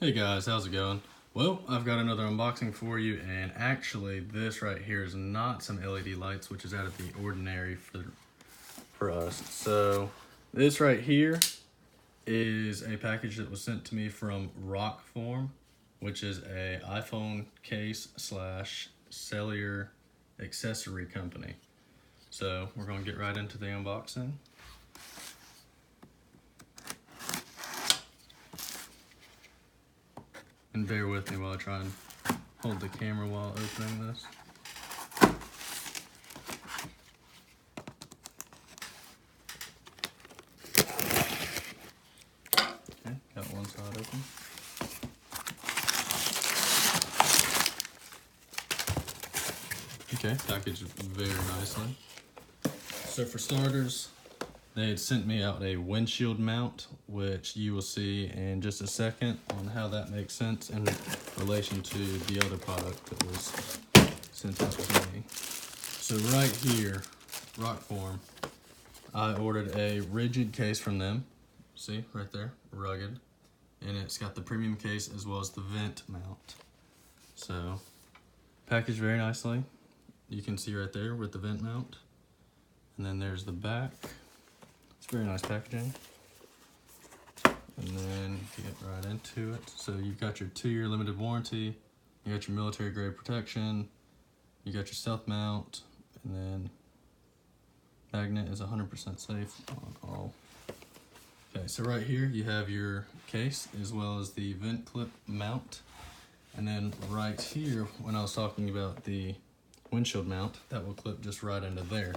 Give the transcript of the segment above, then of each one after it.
Hey guys, how's it going? Well, I've got another unboxing for you, and actually this right here is not some LED lights, which is out of the ordinary for us. So this right here is a package that was sent to me from Rokform, which is a iPhone case slash cellular accessory company. So we're going to get right into the unboxing. And bear with me while I try and hold the camera while opening this. Okay, got one side open. Okay, packaged very nicely. So for starters, they had sent me out a windshield mount, which you will see in just a second on how that makes sense in relation to the other product that was sent out to me. So right here, Rokform, I ordered a rigid case from them. See, right there, rugged. And it's got the premium case as well as the vent mount. So, packaged very nicely. You can see right there with the vent mount. And then there's the back. It's very nice packaging. And then get right into it. So you've got your 2-year limited warranty, you got your military grade protection, you got your stealth mount, and then magnet is 100% safe on all. Okay, so right here you have your case as well as the vent clip mount. And then right here, when I was talking about the windshield mount, that will clip just right into there.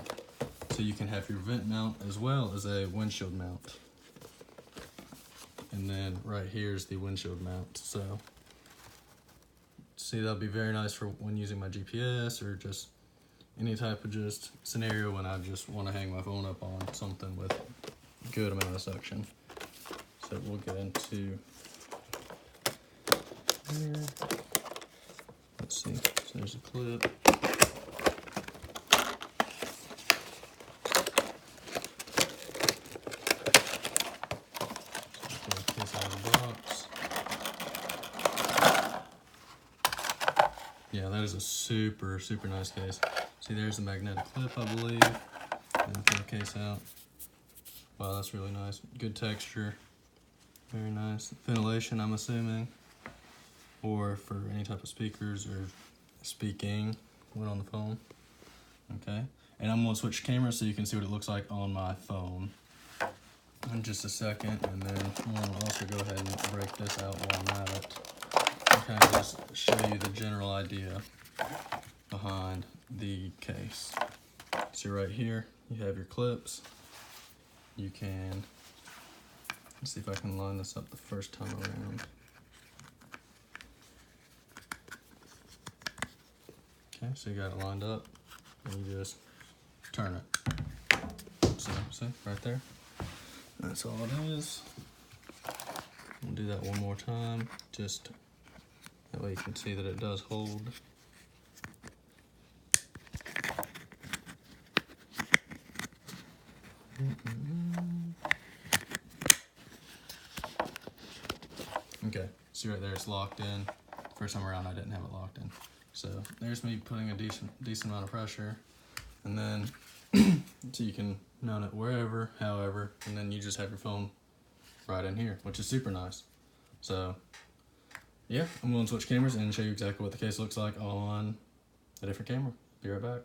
So you can have your vent mount as well as a windshield mount. And then right here is the windshield mount. So see, that'll be very nice for when using my GPS or just any type of just scenario when I just want to hang my phone up on something with a good amount of suction. So we'll get into here. Let's see, so there's a clip. Yeah, that is a super nice case. See, there's the magnetic clip, I believe. And pull the case out. Wow, that's really nice. Good texture. Very nice. Ventilation, I'm assuming. Or for any type of speakers or speaking when on the phone. Okay. And I'm going to switch cameras so you can see what it looks like on my phone in just a second. And then I'm going to also go ahead and break this out while I'm at it. Kind of just show you the general idea behind the case. So right here, you have your clips. You can, let's see if I can line this up the first time around. Okay, so you got it lined up, and you just turn it. So, see, right there. That's all it is. We'll do that one more time, just that way you can see that it does hold. Okay, see right there, it's locked in. First time around I didn't have it locked in. So there's me putting a decent amount of pressure. And then, so you can mount it wherever, however, and then you just have your phone right in here, which is super nice. So yeah, I'm going to switch cameras and show you exactly what the case looks like on a different camera. Be right back.